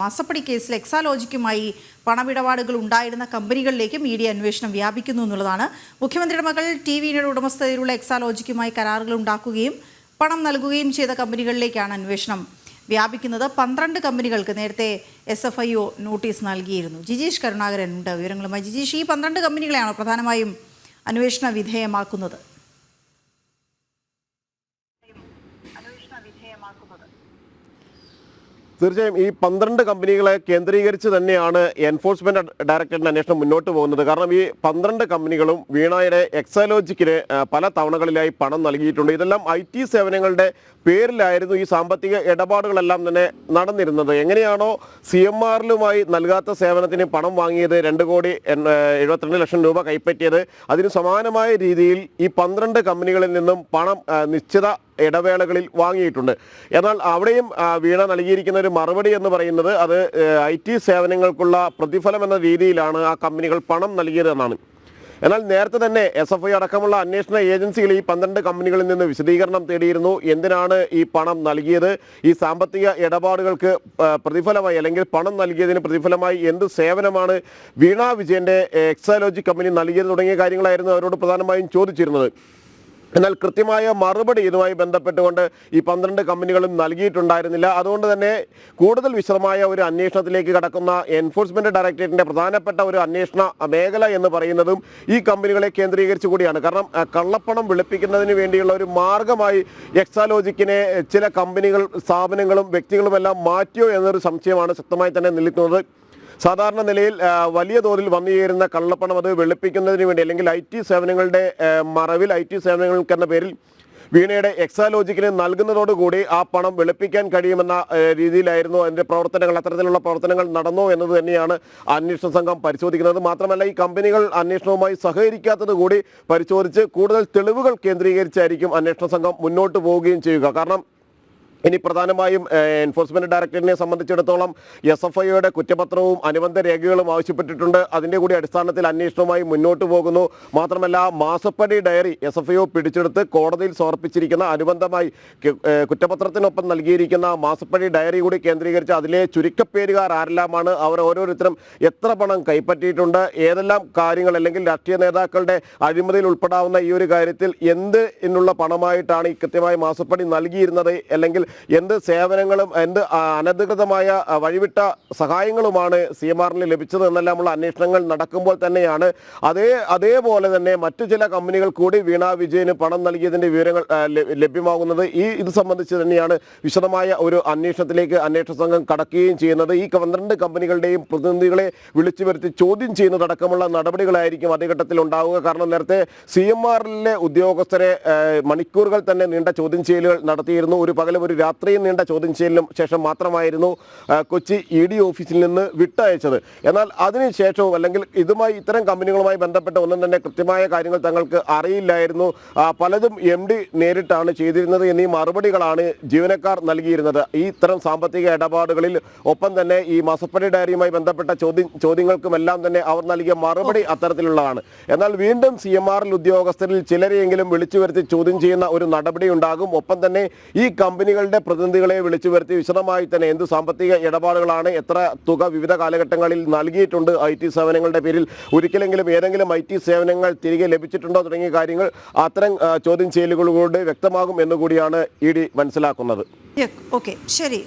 മാസപ്പടി കേസിൽ എക്സാലോജിക്കുമായി പണമിടപാടുകൾ ഉണ്ടായിരുന്ന കമ്പനികളിലേക്കും ഇ ഡി അന്വേഷണം വ്യാപിക്കുന്നു എന്നുള്ളതാണ്. മുഖ്യമന്ത്രിയുടെ മകൾ ടി.വി.യുടെ ഉടമസ്ഥതയിലുള്ള എക്സാലോജിക്കുമായി കരാറുകൾ ഉണ്ടാക്കുകയും പണം നൽകുകയും ചെയ്ത കമ്പനികളിലേക്കാണ് അന്വേഷണം വ്യാപിക്കുന്നത്. 12 കമ്പനികൾക്ക് നേരത്തെ SFIO നോട്ടീസ് നൽകിയിരുന്നു. ജിജീഷ് കരുണാകരൻ ഉണ്ട് വിവരങ്ങളുമായി. ജിജീഷ്, ഈ 12 കമ്പനികളെയാണോ പ്രധാനമായും അന്വേഷണ വിധേയമാക്കുന്നത്? തീർച്ചയായും ഈ 12 കമ്പനികളെ കേന്ദ്രീകരിച്ച് തന്നെയാണ് എൻഫോഴ്സ്മെന്റ് ഡയറക്ടറേറ്റിന്റെ അന്വേഷണം മുന്നോട്ട് പോകുന്നത്. കാരണം ഈ 12 കമ്പനികളും വീണയുടെ എക്സാലോജിക്കിന് പല തവണകളിലായി പണം നൽകിയിട്ടുണ്ട്. ഇതെല്ലാം IT സേവനങ്ങളുടെ പേരിലായിരുന്നു ഈ സാമ്പത്തിക ഇടപാടുകളെല്ലാം തന്നെ നടന്നിരുന്നത്. എങ്ങനെയാണോ CMRലുമായി നൽകാത്ത സേവനത്തിന് പണം വാങ്ങിയത്, 2,72 ലക്ഷം രൂപ കൈപ്പറ്റിയത്, അതിന് സമാനമായ രീതിയിൽ ഈ 12 കമ്പനികളിൽ നിന്നും പണം നിശ്ചിത ഇടവേളകളിൽ വാങ്ങിയിട്ടുണ്ട്. എന്നാൽ അവിടെയും വീണ നൽകിയിരിക്കുന്ന ഒരു മറുപടി എന്ന് പറയുന്നത് അത് IT സേവനങ്ങൾക്കുള്ള പ്രതിഫലം എന്ന രീതിയിലാണ് ആ കമ്പനികൾ പണം നൽകിയതെന്നാണ്. എന്നാൽ നേരത്തെ തന്നെ SFI അടക്കമുള്ള അന്വേഷണ ഏജൻസികൾ ഈ 12 കമ്പനികളിൽ നിന്ന് വിശദീകരണം തേടിയിരുന്നു. എന്തിനാണ് ഈ പണം നൽകിയത്, ഈ സാമ്പത്തിക ഇടപാടുകൾക്ക് പ്രതിഫലമായി അല്ലെങ്കിൽ പണം നൽകിയതിന് പ്രതിഫലമായി എന്ത് സേവനമാണ് വീണ വിജയന്റെ എക്സാലോജി കമ്പനി നൽകിയത് തുടങ്ങിയ കാര്യങ്ങളായിരുന്നു അവരോട് പ്രധാനമായും ചോദിച്ചിരുന്നത്. എന്നാൽ കൃത്യമായ മറുപടി ഇതുമായി ബന്ധപ്പെട്ടുകൊണ്ട് ഈ 12 കമ്പനികളും നൽകിയിട്ടുണ്ടായിരുന്നില്ല. അതുകൊണ്ട് തന്നെ കൂടുതൽ വിശദമായ ഒരു അന്വേഷണത്തിലേക്ക് കടക്കുന്ന എൻഫോഴ്സ്മെന്റ് ഡയറക്ടറേറ്റിന്റെ പ്രധാനപ്പെട്ട ഒരു അന്വേഷണ മേഖല എന്ന് പറയുന്നതും ഈ കമ്പനികളെ കേന്ദ്രീകരിച്ചു കൂടിയാണ്. കാരണം കള്ളപ്പണം വെളുപ്പിക്കുന്നതിന് വേണ്ടിയുള്ള ഒരു മാർഗമായി എക്സാലോജിക്കിനെ ചില കമ്പനികൾ, സ്ഥാപനങ്ങളും വ്യക്തികളുമെല്ലാം മാറ്റിയോ എന്നൊരു സംശയമാണ് ശക്തമായി തന്നെ നിൽക്കുന്നത്. സാധാരണ നിലയിൽ വലിയ തോതിൽ വന്നു ചേരുന്ന കള്ളപ്പണം അത് വെളുപ്പിക്കുന്നതിന് വേണ്ടി അല്ലെങ്കിൽ IT സേവനങ്ങളുടെ മറവിൽ IT സേവനങ്ങൾക്ക് എന്ന പേരിൽ വീണയുടെ എക്സാലോജിക്കിന് നൽകുന്നതോടുകൂടി ആ പണം വെളുപ്പിക്കാൻ കഴിയുമെന്ന രീതിയിലായിരുന്നു അതിൻ്റെ പ്രവർത്തനങ്ങൾ. അത്തരത്തിലുള്ള പ്രവർത്തനങ്ങൾ നടന്നോ എന്നത് തന്നെയാണ് അന്വേഷണ സംഘം പരിശോധിക്കുന്നത്. മാത്രമല്ല ഈ കമ്പനികൾ അന്വേഷണവുമായി സഹകരിക്കാത്തത് കൂടി പരിശോധിച്ച് കൂടുതൽ തെളിവുകൾ കേന്ദ്രീകരിച്ചായിരിക്കും അന്വേഷണ സംഘം മുന്നോട്ട് പോവുകയും ചെയ്യുക. കാരണം ഇനി പ്രധാനമായും എൻഫോഴ്സ്മെന്റ് ഡയറക്ടറേറ്റിനെ സംബന്ധിച്ചിടത്തോളം SFIയുടെ കുറ്റപത്രവും അനുബന്ധ രേഖകളും ആവശ്യപ്പെട്ടിട്ടുണ്ട്. അതിൻ്റെ കൂടി അടിസ്ഥാനത്തിൽ അന്വേഷണവുമായി മുന്നോട്ട് പോകുന്നു. മാത്രമല്ല മാസപ്പടി ഡയറി SFIO പിടിച്ചെടുത്ത് കോടതിയിൽ സമർപ്പിച്ചിരിക്കുന്ന അനുബന്ധമായി കുറ്റപത്രത്തിനൊപ്പം നൽകിയിരിക്കുന്ന മാസപ്പടി ഡയറി കൂടി കേന്ദ്രീകരിച്ച് അതിലെ ചുരുക്കപ്പേരുകാർ ആരെല്ലാമാണ്, അവർ ഓരോരുത്തരും എത്ര പണം കൈപ്പറ്റിയിട്ടുണ്ട്, ഏതെല്ലാം കാര്യങ്ങൾ അല്ലെങ്കിൽ രാഷ്ട്രീയ നേതാക്കളുടെ അഴിമതിയിൽ ഉൾപ്പെടാവുന്ന ഈ ഒരു കാര്യത്തിൽ എന്ത് എന്നുള്ള പണമായിട്ടാണ് ഈ കൃത്യമായ മാസപ്പടി നൽകിയിരുന്നത്, അല്ലെങ്കിൽ എന്ത് സേവനങ്ങളും എന്ത് അനധികൃതമായ വഴിവിട്ട സഹായങ്ങളുമാണ് CMRന് ലഭിച്ചത് എന്നെല്ലാമുള്ള അന്വേഷണങ്ങൾ നടക്കുമ്പോൾ തന്നെയാണ് അതേപോലെ തന്നെ മറ്റു ചില കമ്പനികൾ കൂടി വീണ വിജയന് പണം നൽകിയതിൻ്റെ വിവരങ്ങൾ ലഭ്യമാകുന്നത്. ഇത് സംബന്ധിച്ച് തന്നെയാണ് വിശദമായ ഒരു അന്വേഷണത്തിലേക്ക് അന്വേഷണ സംഘം കടക്കുകയും ചെയ്യുന്നത്. ഈ 12 കമ്പനികളുടെയും പ്രതിനിധികളെ വിളിച്ചു വരുത്തി ചോദ്യം ചെയ്യുന്നതടക്കമുള്ള നടപടികളായിരിക്കും ആദ്യഘട്ടത്തിൽ ഉണ്ടാവുക. കാരണം നേരത്തെ CMRലെ ഉദ്യോഗസ്ഥരെ മണിക്കൂറുകൾ തന്നെ നീണ്ട ചോദ്യം ചെയ്യലുകൾ നടത്തിയിരുന്നു. ഒരു പകലും ഒരു രാത്രിയും നീണ്ട ചോദ്യം ചെയ്യലിനും ശേഷം മാത്രമായിരുന്നു കൊച്ചി ED ഓഫീസിൽ നിന്ന് വിട്ടയച്ചത്. എന്നാൽ അതിനുശേഷവും അല്ലെങ്കിൽ ഇത്തരം കമ്പനികളുമായി ബന്ധപ്പെട്ട ഒന്നും തന്നെ കൃത്യമായ കാര്യങ്ങൾ തങ്ങൾക്ക് അറിയില്ലായിരുന്നു. പലതും MD നേരിട്ടാണ് ചെയ്തിരുന്നത് എന്നീ മറുപടികളാണ് ജീവനക്കാർ നൽകിയിരുന്നത്. ഈ ഇത്തരം സാമ്പത്തിക ഇടപാടുകളിൽ ഒപ്പം തന്നെ ഈ മാസപ്പടി ഡയറിയുമായി ബന്ധപ്പെട്ട ചോദ്യങ്ങൾക്കുമെല്ലാം തന്നെ അവർ നൽകിയ മറുപടി അത്തരത്തിലുള്ളതാണ്. എന്നാൽ വീണ്ടും CMRൽ ഉദ്യോഗസ്ഥരിൽ ചിലരെയെങ്കിലും വിളിച്ചു വരുത്തി ചോദ്യം ചെയ്യുന്ന ഒരു നടപടി ഉണ്ടാകും. ഒപ്പം തന്നെ ഈ കമ്പനികളുടെ പ്രതിനിധികളെ വിളിച്ചു വരുത്തി വിശദമായി തന്നെ എന്ത് സാമ്പത്തിക ഇടപാടുകളാണ്, എത്ര തുക വിവിധ കാലഘട്ടങ്ങളിൽ നൽകിയിട്ടുണ്ട് IT സേവനങ്ങളുടെ പേരിൽ, ഒരിക്കലെങ്കിലും ഏതെങ്കിലും IT സേവനങ്ങൾ തിരികെ ലഭിച്ചിട്ടുണ്ടോ തുടങ്ങിയ കാര്യങ്ങൾ അത്തരം ചോദ്യം ചെയ്യലുകളിലൂടെ വ്യക്തമാകും എന്നുകൂടിയാണ് ED മനസ്സിലാക്കുന്നത്. ഓക്കെ, ശരി.